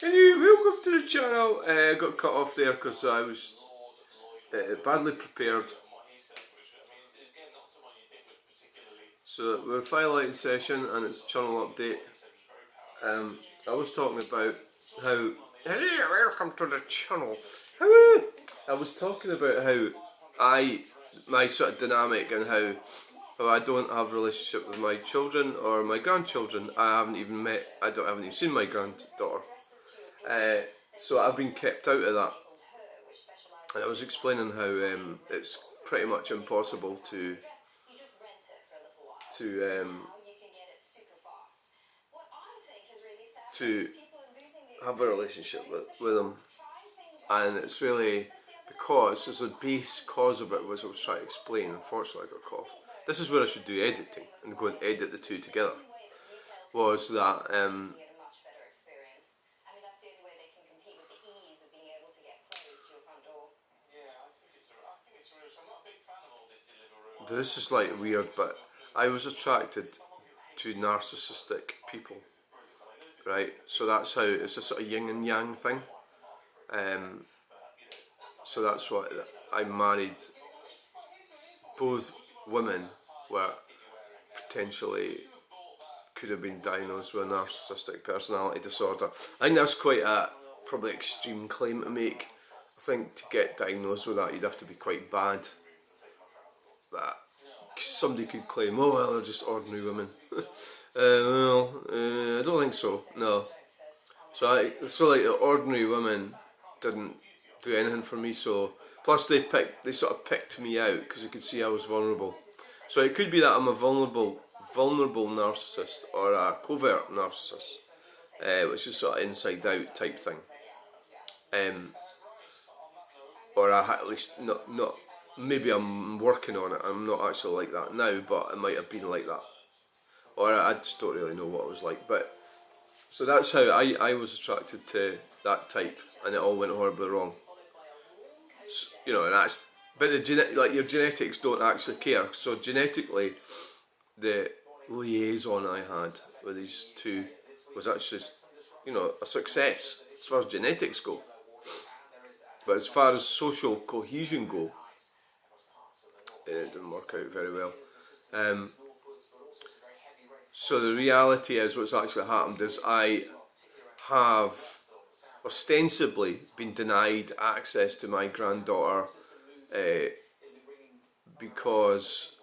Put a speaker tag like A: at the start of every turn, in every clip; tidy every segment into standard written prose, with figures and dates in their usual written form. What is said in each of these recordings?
A: Anyway, welcome to the channel. I got cut off there because I was badly prepared. So we're filing session and it's a channel update. I was talking about how, hey, welcome to the channel. I was talking about how my sort of dynamic and how I don't have a relationship with my children or my grandchildren. I haven't even seen my granddaughter. So I've been kept out of that. And I was explaining how it's pretty much impossible to have a relationship with them, and it's really because there's a base cause of it, which I was trying to explain. Unfortunately, I got cut off. This is where I should do editing and go and edit the two together. Was that this is like weird, but I was attracted to narcissistic people, right? So that's how it's a sort of yin and yang thing. So that's what I married. Both women were potentially could have been diagnosed with a narcissistic personality disorder. I think that's quite a probably extreme claim to make. I think to get diagnosed with that, you'd have to be quite bad. That somebody could claim, oh well, they're just ordinary women. I don't think so. No. So like the ordinary women didn't do anything for me. So plus they sort of picked me out because they could see I was vulnerable. So it could be that I'm a vulnerable narcissist or a covert narcissist, which is sort of inside out type thing. Or at least not. Maybe I'm working on it. I'm not actually like that now, but I might have been like that. Or I just don't really know what it was like. But so that's how I was attracted to that type, and it all went horribly wrong. So, you know, that's but your genetics don't actually care. So genetically, the liaison I had with these two was actually, you know, a success as far as genetics go. But as far as social cohesion go, it didn't work out very well. So the reality is what's actually happened is I have ostensibly been denied access to my granddaughter because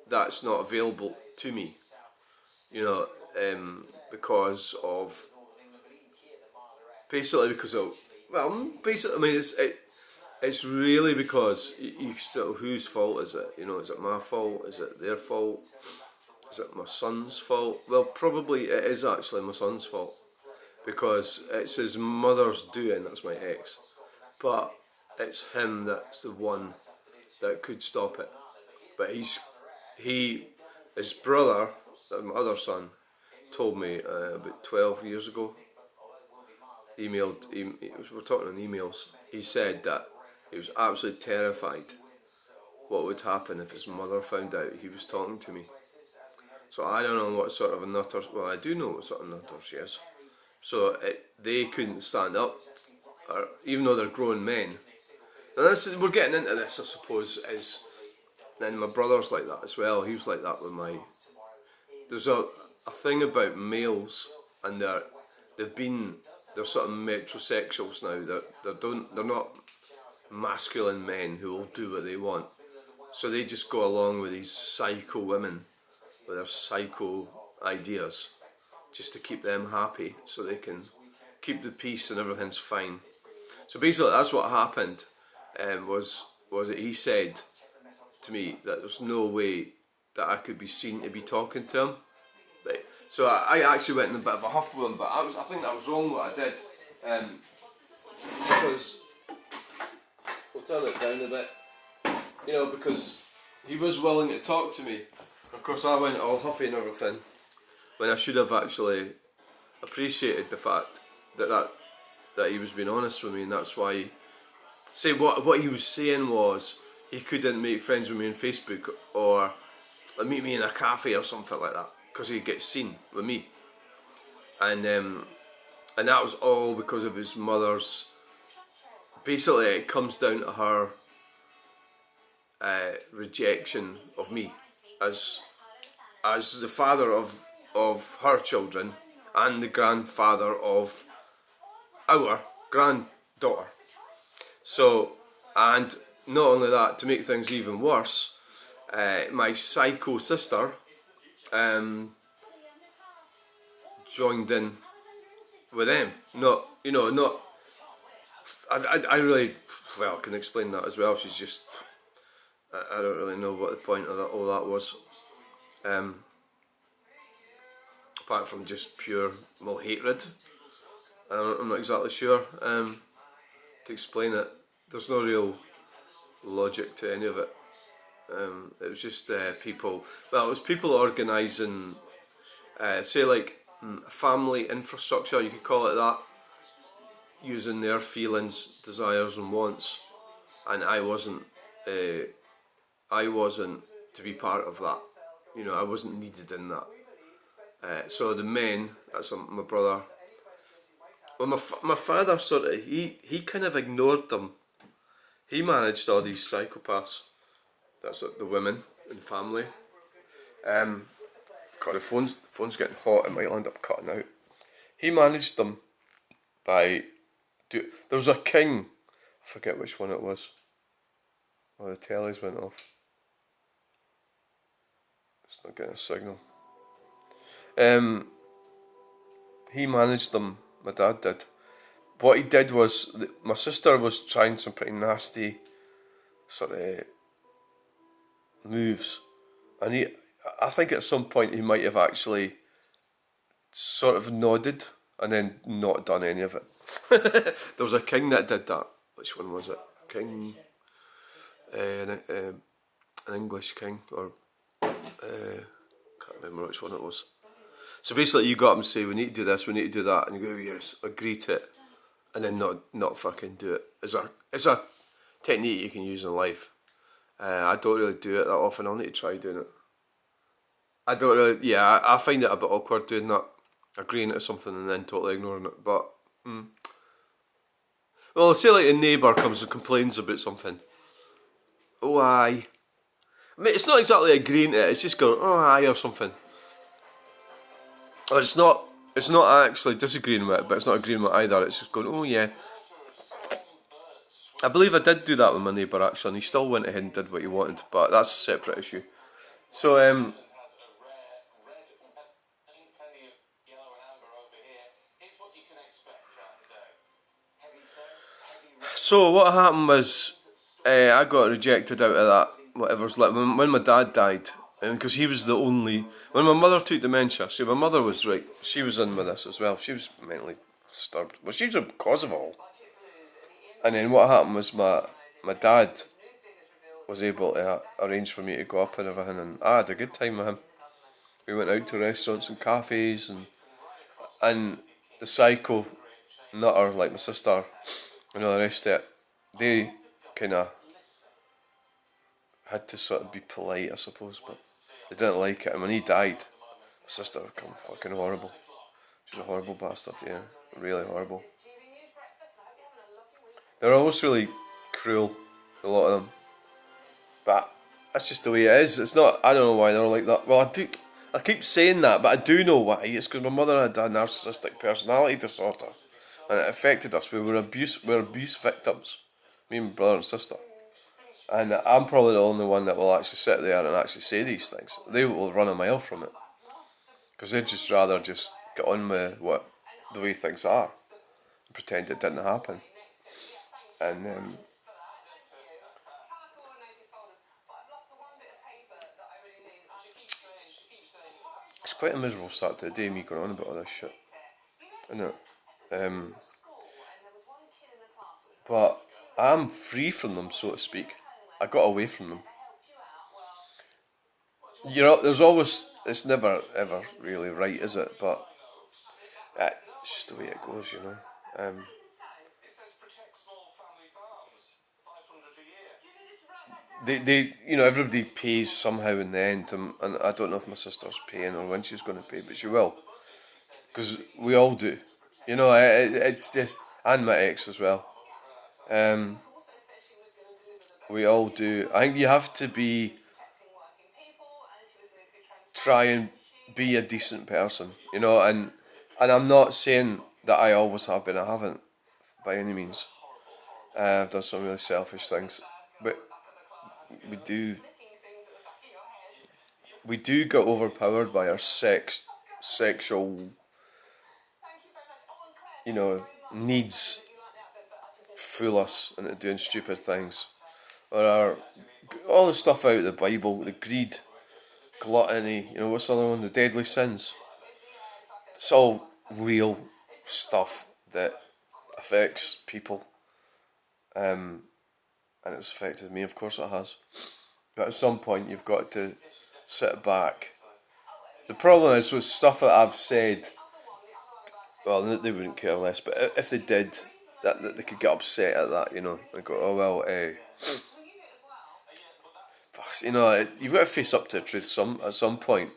A: that's not available to me. You know, because of basically because of I mean it's really because whose fault is it? You know, is it my fault? Is it their fault? Is it my son's fault? Well, probably it is actually my son's fault because it's his mother's doing. That's my ex, but it's him that's the one that could stop it. But his brother, my other son, told me about 12 years ago. We're talking on emails. He said that he was absolutely terrified what would happen if his mother found out he was talking to me. So I don't know what sort of a nutter, well I do know what sort of nutter she is. So they couldn't stand up, even though they're grown men. And we're getting into this I suppose, and my brother's like that as well. He was like that with there's a thing about males and they're sort of metrosexuals now. They're not masculine men who will do what they want. So they just go along with these psycho women with their psycho ideas just to keep them happy so they can keep the peace and everything's fine. So basically that's what happened, was that he said to me that there's no way that I could be seen to be talking to him. Right. So I actually went in a bit of a huff with him, but I think that was wrong what I did. Because we'll turn it down a bit, you know, because he was willing to talk to me. Of course I went all huffy and everything when I should have actually appreciated the fact that he was being honest with me, and that's why what he was saying was he couldn't make friends with me on Facebook or meet me in a cafe or something like that because he'd get seen with me. And and that was all because of his mother's. Basically, it comes down to her rejection of me as the father of her children and the grandfather of our granddaughter. So, and not only that, to make things even worse, my psycho sister joined in with them. Not, I really, well, I can explain that as well. She's just, I don't really know what the point of all that was. Apart from just pure, hatred. I'm not exactly sure to explain it. There's no real logic to any of it. It was just people, well, it was people organising, say like family infrastructure, you could call it that, using their feelings, desires and wants, and I wasn't to be part of that. I wasn't needed in that. So the men, that's my brother. Well, my father sort of he kind of ignored them. He managed all these psychopaths. That's like the women in the family. God, the phone's getting hot. It might end up cutting out. He managed them by there was a king. I forget which one it was. Oh, the tellies went off. It's not getting a signal. He managed them. My dad did. What he did was, my sister was trying some pretty nasty sort of moves, and I think at some point he might have actually sort of nodded and then not done any of it. There was a king that did that. Which one was it? King, an English king, or can't remember which one it was. So basically, you got him and say, "We need to do this, we need to do that," and you go, "Yes, agree to it," and then not fucking do it. It's a technique you can use in life. I don't really do it that often. I'll need to try doing it. I don't really. Yeah, I find it a bit awkward doing that, agreeing to something and then totally ignoring it. But well, say like a neighbour comes and complains about something. Oh aye. I mean, it's not exactly agreeing to it. It's just going, oh aye, or something. Or it's not actually disagreeing with it, but it's not agreeing with it either. It's just going, oh yeah. I believe I did do that with my neighbour actually, and he still went ahead and did what he wanted, but that's a separate issue. So so what happened was I got rejected out of that whatever's left when my dad died, and because he was the only, when my mother took dementia. See, my mother was right, she was in with this as well. She was mentally disturbed. Well, she was the cause of it all. And then what happened was my dad was able to arrange for me to go up and everything, and I had a good time with him. We went out to restaurants and cafes, and the psycho nutter like my sister and all the rest of it, they kind of had to sort of be polite, I suppose, but they didn't like it. And when he died, my sister became fucking horrible. She's a horrible bastard, yeah, really horrible. They're always really cruel, a lot of them. But that's just the way it is. It's not, I don't know why they're like that. Well, I keep saying that, but I do know why. It's because my mother had a narcissistic personality disorder, and it affected us. We were abuse victims, me and my brother and sister. And I'm probably the only one that will actually sit there and actually say these things. They will run a mile from it, because they'd just rather just get on with the way things are, and pretend it didn't happen. And it's quite a miserable start to the day, me going on about all this shit, isn't it? But I'm free from them, so to speak. I got away from them. There's always, it's never ever really right, is it? But it's just the way it goes, They everybody pays somehow in the end, and I don't know if my sister's paying or when she's going to pay, but she will, because we all do. You know, it's just, and my ex as well. We all do. I think you have to try and be a decent person, you know, and I'm not saying that I always have been. I haven't, by any means. I've done some really selfish things, but we do we do get overpowered by our sexual, you know, needs fool us into doing stupid things, or all the stuff out of the Bible, the greed, gluttony, you know, what's the other one, the deadly sins. It's all real stuff that affects people, and it's affected me. Of course, it has. But at some point, you've got to sit back. The problem is with stuff that I've said. Well, they wouldn't care less, but if they did, that they could get upset at that, you know, and go, oh well, you know, you've got to face up to the truth at some point.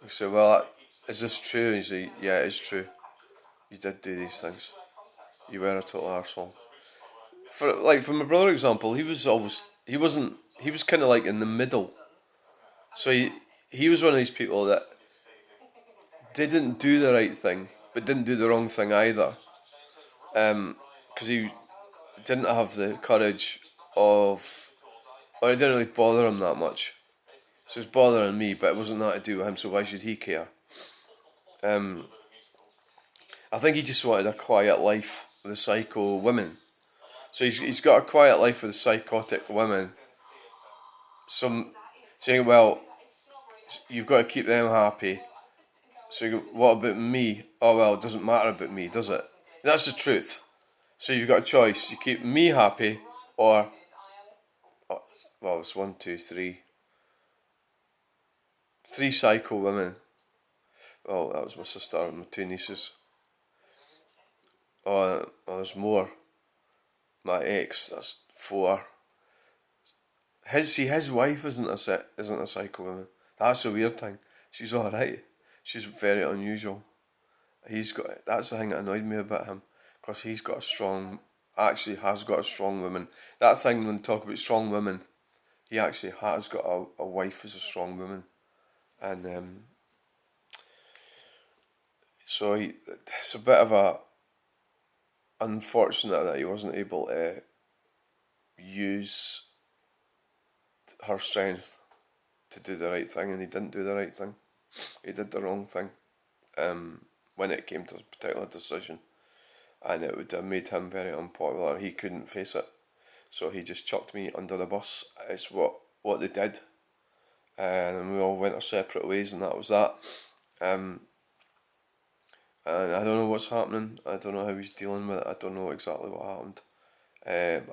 A: You say, well, is this true? And you say, yeah, it is true. You did do these things. You were a total arsehole. For my brother example, he was kind of like in the middle. So he was one of these people that didn't do the right thing, but didn't do the wrong thing either. Because he didn't have the courage or it didn't really bother him that much. So it was bothering me, but it wasn't that to do with him, so why should he care? I think he just wanted a quiet life with the psycho women. So he's got a quiet life with the psychotic women. Saying, well, you've got to keep them happy. So you go, what about me? Oh well, it doesn't matter about me, does it? That's the truth. So you've got a choice. You keep me happy, or well, it's 1, 2, 3. 3 psycho women. Oh, that was my sister and my 2 nieces. Oh, there's more. My ex, that's 4. His wife isn't a psycho woman. That's a weird thing. She's alright. She's very unusual. That's the thing that annoyed me about him, because has got a strong woman. That thing when talk about strong women, he actually has got a wife as a strong woman, and so it's a bit of a unfortunate that he wasn't able to use her strength to do the right thing, and he didn't do the right thing. He did the wrong thing when it came to a particular decision, and it would have made him very unpopular. He couldn't face it, so he just chucked me under the bus. It's what they did, and we all went our separate ways, and that was that. And I don't know what's happening. I don't know how he's dealing with it. I don't know exactly what happened. But